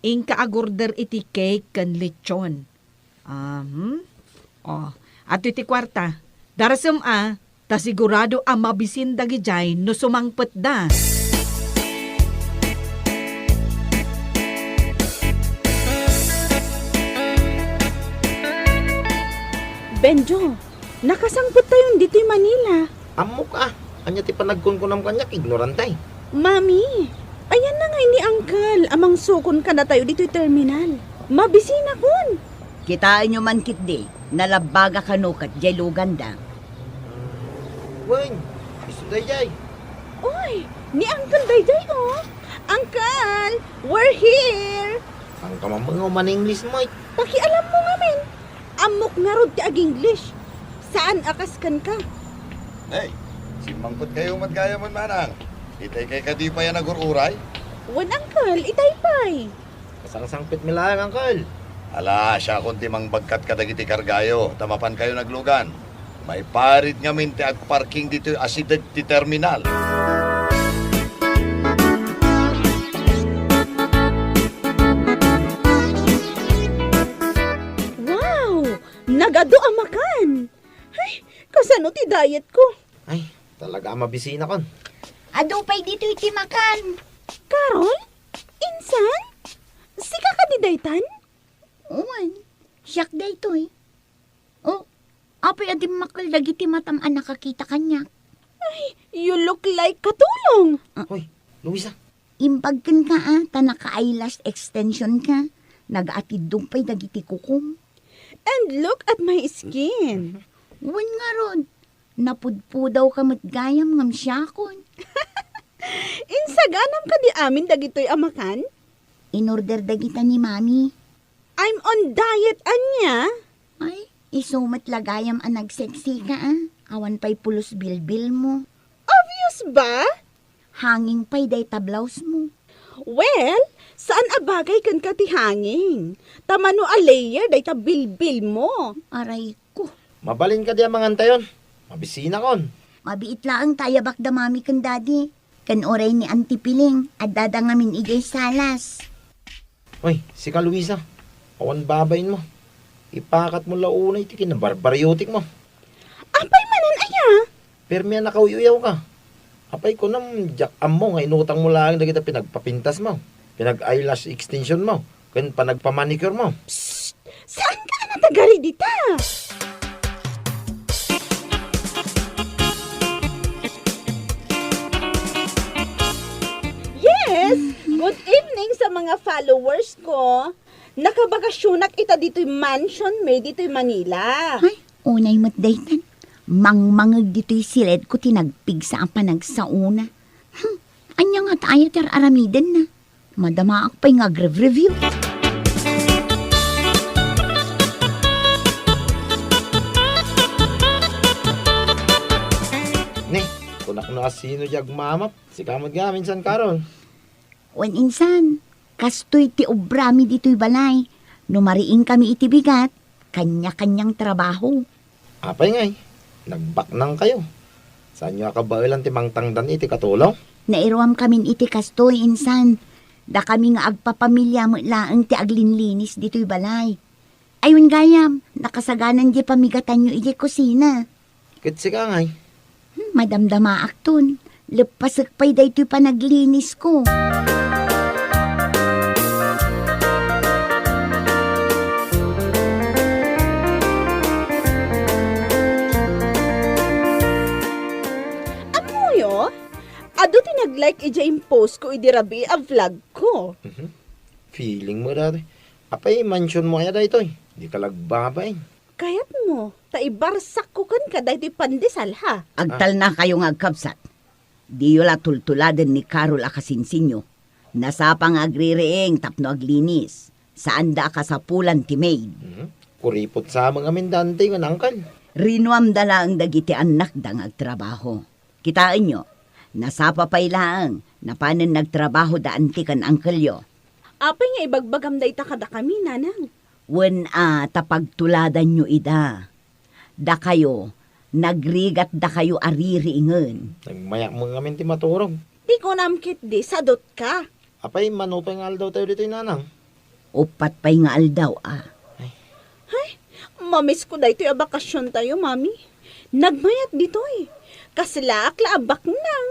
Ingka agorder iti cake kan lechon. At iti kwarta. Darasam ta sigurado mabisin dagi jay no sumangpet da. Benjo, nakasangkot tayo dito'y Manila. Amok anya ti panagkunkunam kanyak, ignorantay. Mami, ayan na nga ni Uncle, amang sukon ka na tayo dito'y terminal. Mabisina kun. Kitain nyo man kitdi, nalabaga kanukat, jay luganda. Wen, iso dayay. Oy, ni Uncle Dayday oh. Uncle, we're here. Ang kamamang man-English mo. Pakialam mo nga men. Amok nga rod ti ag-English. Saan akaskan ka? Hey, Simangkot kayo madgaya man manang. Itay kay kadi pa yan nagururay. Wan, Uncle, itaypay. Kasang-sangpit mi lang, Uncle. Ala, siya kung timang bagkat kadagiti kargayo. Tamapan kayo naglugan. May parit nga minti ag parking dito asidad ti terminal. Wow! Nagado amakan. Ay, kasano ti diet ko? Ay, talaga mabisina kon. Ado pa'y dito iti makan. Carol? Insan? Sika ka di daytan? Uwan, siyak da ito eh. Oh, apay adim makal dagiti matam-an nakakita kanya. You look like katulong. Hoy, Luisa. Impagkan ka ta naka-eyelash extension ka. Nag-atid doon pa'y dagiti kukum. And look at my skin. Uwan nga ron. Napudpudaw ka matgayam ngam siyakon. Insaganam ka di amin dagitoy amakan? In-order dagita ni Mami. I'm on diet, anya. Ay, isumat lagayam ang nagseksi ka Awan pa'y pulos bilbil mo. Obvious ba? Hanging pa'y day tablaws mo. Well, saan abagay kan ka ti hanging? Tamano a layer day ta bilbil mo. Aray ko. Mabalin ka di ang mga antayon. Mabisina kon. Mabiit laang tayabak da mami kan daddy. Kan oray ni Auntie Piling at dadangamin igay salas. Hoy, si ka Luisa. Awan babayin mo. Ipakat mo launay ti kinabarbaryotik mo. Apay manan aya? Pero miya nakauyaw ka. Apay ko nam jak-am mo nga inutang mo lang na kita pinagpapintas mo. Pinag-eyelash extension mo. Kan panagpamanicure mo. Saan ka natagari dita? Yes! Good evening sa mga followers ko. Nakabakasyonak ita dito'y mansion may dito'y Manila. Ay, unay mo't daytan. Mangmangag dito'y silid ko tinagpig sa ang panagsauna. Anya nga tayo ter aramiden na. Madamaak pa'y ngag-review. Ne, kunak na sino jag mamap. Si kamad nga minsan karon. Wen insan, kastoy ti obrami dito'y balay. Numariing kami iti bigat, kanya-kanyang trabaho. Apay ngay, nagbaknang kayo. Saan nyo akabailan ti mangtangdan iti katulong? Nairuam kamin iti kastoy insan. Da kami nga agpapamilya mo laang ti aglinlinis dito'y balay. Ayun gayam, nakasaganan di pamigatan nyo iti kusina. Kitsi ka ngay. Madamdama akton, lepasak pa'y dayto'y panaglinis ko. Amuyo, ado tinag-like ija yung post ko idirabi a vlog ko. Feeling mo dati. Apay, mansion mo kaya dito eh. Di ka lagbabay. Kayat mo, taibarsak ko kan ka dahil pandesal ha. Agtal na kayo nga agkabsat. Di yola tultuladen ni Carol akasinsinyo. Nasapang agrireeng tapno aglinis. Saan da ka sa pulan ti maid. Kuripot sa mga mindante ng angkal. Rinuam dala ang dagiti anak dang agtrabaho. Kitaan nyo, nasapa pa'y laang na panen nagtrabaho daan ti kan angkelyo. Apay nga ibagbagam da ita kada kami, nanang. Wen tapagtuladan nyo ida. Da kayo, nagrigat da kayo aririingan. Nagmayak mo ngamin ti maturog. Di ko namkit di, sadot ka. Apay, manupay nga aldaw tayo dito nanang. Upat pa'y nga aldaw Mamiss ko dahil yung bakasyon tayo, mami. Nagmayat dito eh. Kaslak laabak nang.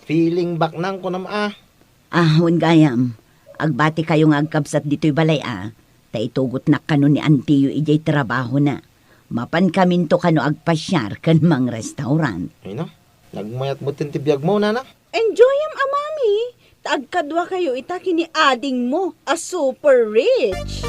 Feeling back nang ko nam Ahon gayam, agbati kayo nga agkabsat dito'y balay taitugot na kano ni Antiyo ijay trabaho na. Mapan kamin to kano agpasyar kan mang restaurant. Ay no, nagmayat mo tintibiyag mo, nana. Enjoy am mami. Taagkadwa kayo itaki ni ading mo, a super rich.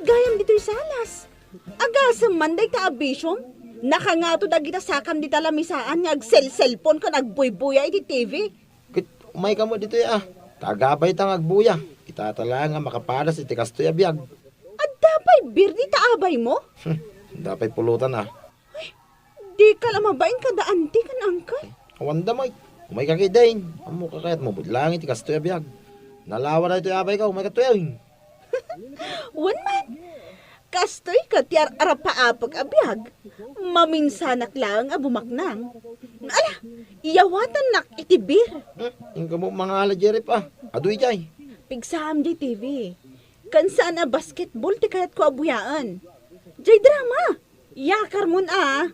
Gayam dito'y salas. Agasam manday ka abisyong. Nakangato da kita sakam di talamisaan nga ag-cellphone ka nagbuy-buya iti TV. Kit, umay ka mo dito Tagabay tang agbuya. Kita tala nga makapadas iti kastoy abiyag. At dapay birdi taabay mo? Dapay pulutan ah. Di ka lamabain kada anti kan angkal. Awan damay. Umay kakidain. Amo ka kayat mabudlang iti kastoy abiyag. Nalawa na ito abay ka, umay katuyaw. Wan man. Kastoy ka tiyar arapaapag abiyag. Maminsanak lang abumaknang. Ala, iyawatan nak itibir. Yung kamo mga alajere pa. Aduy jay. Pigsam di TV. Kansa na basketball ti kayat ko abuyaan. Jay drama. Yakar mun ah.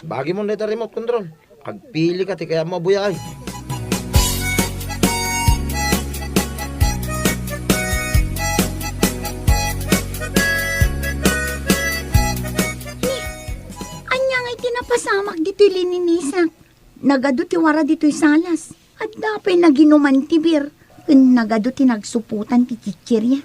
Bagi mo na ito remote control. Agpili ka ti kaya mabuyay. Anya ngay tinapasamak dito'y lininisak. Nagado ti wara dito'y salas. At dapay naginuman ti bir. Kun nagado ti nagsuputan ti chichirya.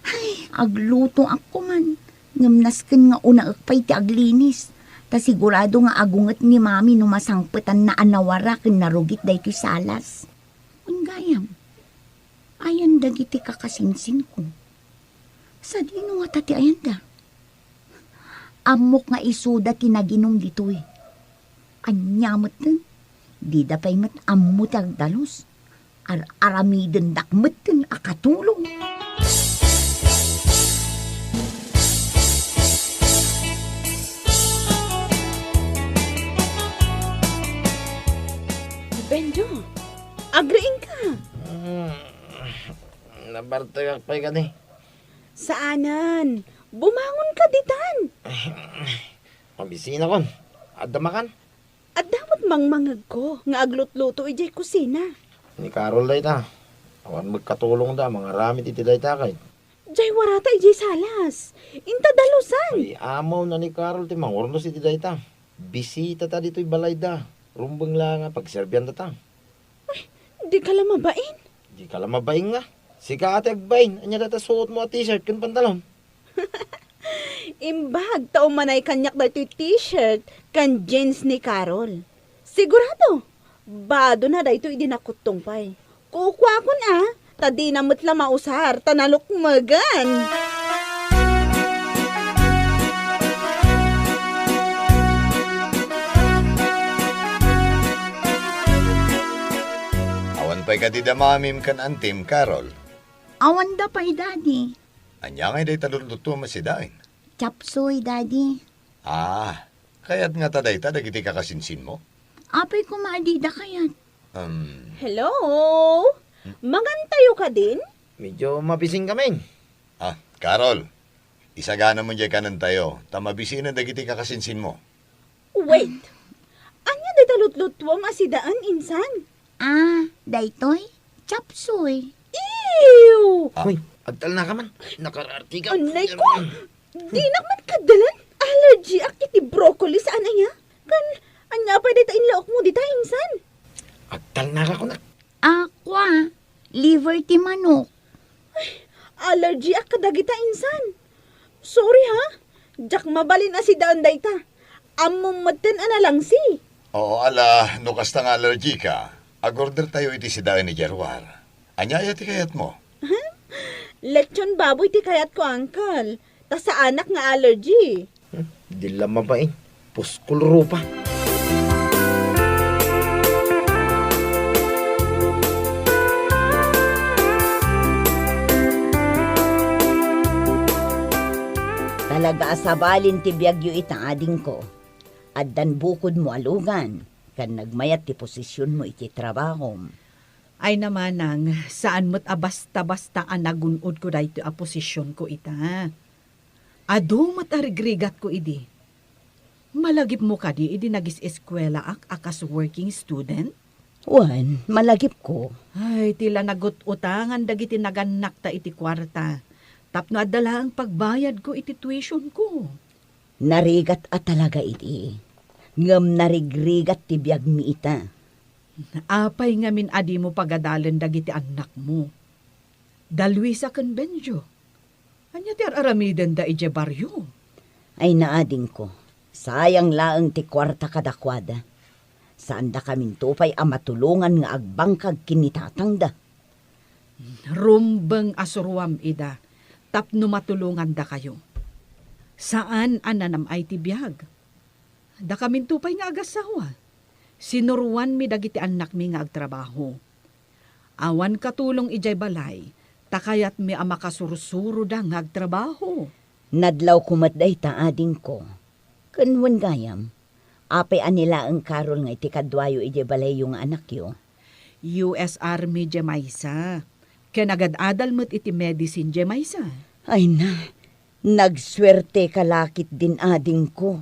Ay, agluto ako man. Ngamnasken nga una akpay ti aglinis. Ta sigurado nga agunget ni mami no masangpetan na anawara ken narugit daytoy salas. Ungayam. Ayan dagiti kakasinsin ko. Sa dino nga tati ayan da. Amok nga isuda tinaginom ditoy. Anyamot ten. Di da pay mat ammo tagdalos. Aramiden dakmet ten akatulong. Benjo, agriin ka. Nabartagak pa ka ni. Saanan? Bumangon ka ditan. Mabisina kon. Adamakan. At dapat mangmangag ko nga aglutluto ijay kusina. Ni Carol day ta. Awan magkatulong da, mga ramit iti day ta kay. Jay warata ijay salas. Inta dalusan. Ay, amaw na ni Carol ti mangurnos iti day ta. Bisita ta dito'y balay da. Rumbeng lang nga pagserbyan da ta. Di ka lamabain. Di ka lang mabaing nga. Si Kate agbain, anya data suot mo a t-shirt kun pantalon. Imbag tao manay kanyak daytoy t-shirt kan jeans ni Carol. Sigurado, bado na daytoy dinakutong pay. Kukwa ko na, tadi namot la mausar, tanalukmagan. Awan pa'y kadidamamim kan antim, Carol. Awan da pa'y daddy. Anya ngay day taluluto masidain. Chapsoy daddy. Kaya't nga taday ta dagiti kakasinsin mo. Apay ko maadida kayat. Hello? Magantayo ka din? Medyo mabising kami. Carol, isagana mo dyan kanan tayo. Tamabisinan dagiti kakasinsin mo. Wait. Anya di talutlutwam asidaan insan? Daytoy? Chapsoy. Ew! Uy, agtal na ka man. Nakararti ka. Anay ko! Di naman kadalan. Allergy ak iti broccoli sa anaya. Kan, anya pa dita inlaok mo dita insan. Agtal na ka ko na. Aqua. Liver ti manok. Allergy ak kadagita insan. Sorry ha. Jak mabalin asidaan dayta. Among maten analang si. Oo, ala, nukas tang allergy ka. Agorder tayo iti sidain ni Jerwar. Anya ti kayat mo? Lechon baboy ti kayat ko, uncle. Ta sa anak nga allergy. Di lang mabain. Puskul rupa. Talaga asabalin ti biyagyo itang ading ko. Addan bukod mo alugan. Kan nagmayat ti posisyon mo iti trabaho. Ay namanang, saan mo't abasta-basta ang nagunod ko dahito a posisyon ko ita. Ado mo't arigrigat ko idi. Malagip mo ka di, idi nagis eskwela akas working student? Wan, malagip ko. Ay, tila nagut-utangan dagiti naganak ta iti kwarta. Tapno adala ang pagbayad ko iti tuition ko. Narigat at talaga iti. Ngam narigrigat ti biyag mi ita. Apay nga min adi mo pagadalan dagiti anak mo. Dalwi sa kan Benjo. Anya ti aramiden da ije baryo. Ay naading ko. Sayang laeng ti kwarta kadakwada. Saan da kamin tupay a matulungan nga agbangkag kinitatang da. Rumbeng asuruam ida, tapno matulungan da kayo. Saan ananam ay tibiyag? Da kamin tupay nga agasawa. Sinuruan mi dagiti anak mi nga agtrabaho. Awan katulong ijay balay, takayat mi ama kasursuro da nga agtrabaho. Nadlaw kumatday ta ading ko. Kanwan gayam, apay anila ang karol nga iti kadwayo iti balay yung anak yo. US Army Jemaysa. Kanagad-adal mo't iti medicine Jemaysa. Ay na, nagswerte kalakit din ading ko.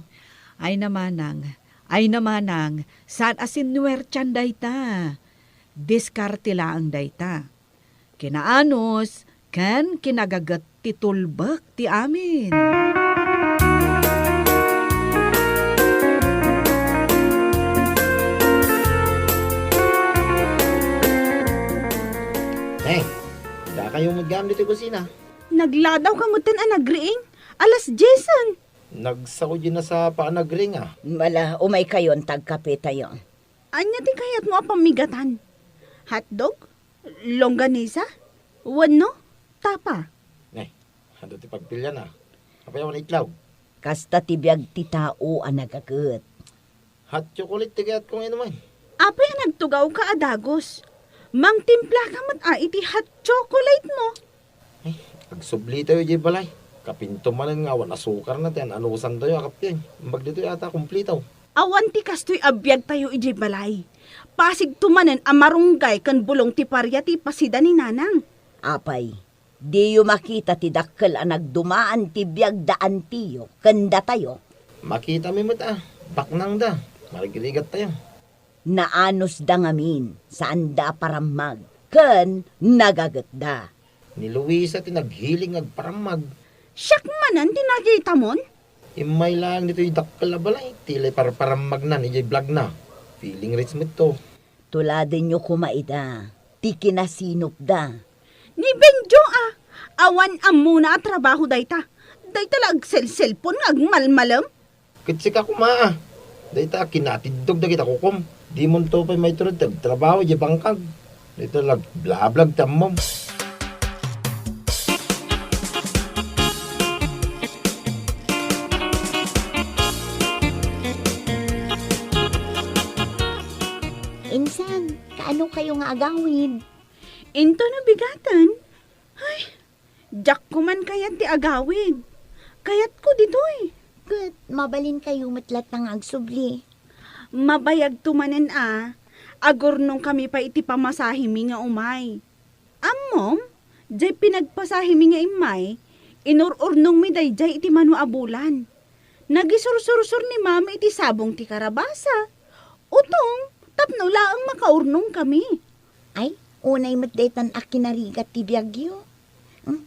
Ay namanang, saan asin nuwertyan dayta? Diskarte laang dayta. Kinaanos, kan kinagagat titulbak ti amin. Da kayong maggamit ito kusina. Nagladaw ka mo tan anagriing. Alas Jason. Nagsako din na sa paanagring Mala, umay kayon, tagkape tayo. Anya ti kayat mo pamigatan? Hotdog? Longganisa? Wano? Tapa? Ano ti pagpilya na? Apayawan itlaw. Kasta tibiyag ti tao ang nagagat. Hot chocolate tigat kung ano man. Apay nagtugaw ka adagos. Mang timpla ka mat iti hot chocolate mo. Pagsubli tayo di balay. Kapinto man nga awan asukar na tayo. Anusan tayo akap yan. Mbag dito yata kumplitaw. Awan ti kastoy abiyag tayo iti balay. Pasig tumanen amarunggay kan bulong ti parya ti pasida ni nanang. Apay, di yu makita ti dakkel ang nagdumaan ti biyag daan tiyo, kanda tayo. Makita mi mat baknang da. Marigiligat tayo. Naanos da ngamin, saan da paramag, ken nagagat da. Ni Luisa tinaghiling agparamag. Siyak manan tinagita mon? Imay lang dito yung dakkel na balay. Tilay paramag na, ni vlog na. Feeling rich mo to. Tuladin nyo kumaida, ti kinasinop da. Ni Benjo awan muna trabaho dayta. Dayta lag cellphone agmalmalam. Kitsik ako maa. Dayta kinatidog da kita kukum. Di mo to pa may turod trabaho di bangkag. Dito lag blablag tamom. Insan, kaano kayo nga agawid? Into na bigatan. Ay, jak ko man kayat ti agawid. Kayat ko ditoy. Good, mabalin kayo matlat ng agsubli. Mabayag tumanen agor nung kami pa iti pamasahimi nga umay. Ammom, jay pinagpasahimi nga imay, inururnong mi dayjay iti manu abulan. Nagisursur ni mama iti sabong ti karabasa. Utong, tapno laang makaurnong kami. Ay, unay matdetan akinarigat ti biyagyo.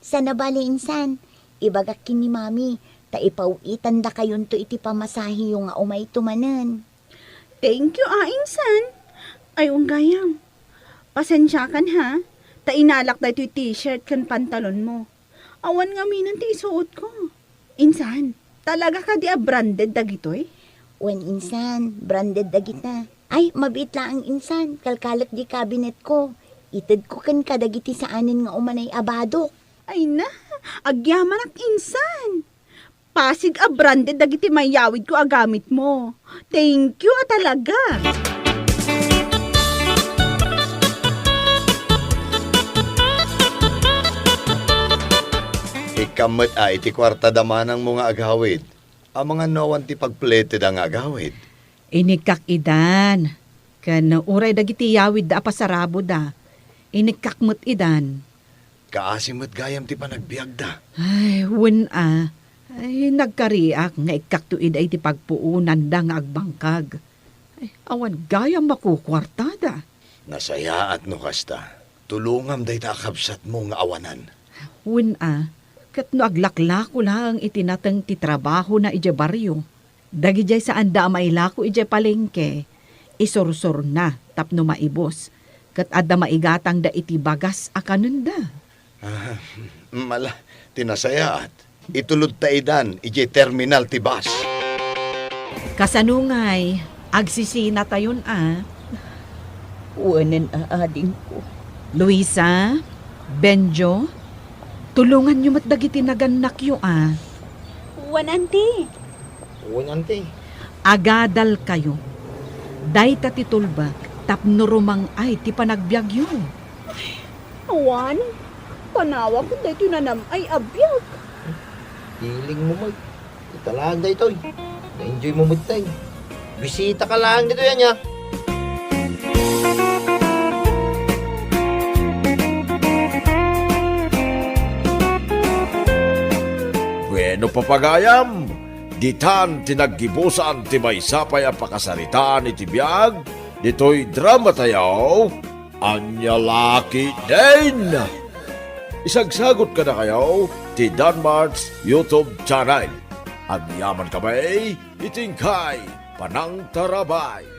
Sa nabali insan, ibagak kin ni mami, taipawitan da kayon to iti pamasahi yung nga umay tumanen. Thank you, insan. Ay, gayam. Pasensya kan ha. Tainalak da ito t-shirt kan pantalon mo. Awan nga minan ti isuot ko. Insan, talaga ka di branded da gitoy? Wen insan, branded da kita. Ay, mabit lang ang insan, kalkalak di cabinet ko. Itid ko kan kadagiti saanin nga umanay abado. Ay na, agyaman ak insan. Pasig branded dagiti mayawid ko agamit mo. Thank you talaga. Ikamot iti kwarta damanang mga agawid. Ang mga nawan ti pagpleted ang agawid. Inikak idan. Kan uray dagiti yawid da apasarabo da. Inikak mo't idan. Kaasimot gayam ti panagbiag da. Ay, Ay, nagkariak nga ikaktuid ay ti pagpuunan da nga agbangkag. Ay, awan gayam makukwartada. Nasaya at no kasta. Tulungam day takabsat mo nga awanan. Kat no aglaklako lang itinatang ti trabaho na ije baryo. Dagijay saan da mailako ije palengke. Isursur na tapno maibos. Kat adda maigatang da iti bagas akanunda. Mala, tinasayaat. Itulod ta idan, ije terminal ti bus. Kasanungay, agsisina tayon Uwanan aading ko. Luisa, Benjo, tulungan nyo matdagiti naganak yo Wananti. Unante. Agadal kayo. Day tatitulbak, tapno rumang ay ti panagbiag yo. Awan, panawa ko dito na ay abiyag. Hiling mo mag. Ito lang da ito. Na-enjoy mo magtay. Bisita ka lang dito yan ya. Bueno papagayam, ditan tinaggibusan ti maysapay a pakasaritaan iti biag, dito'y drama tayaw, anya laki din. Isagsagot ka na kayo ti Danmar's YouTube channel. At yaman kamay, itingkay panang tarabay.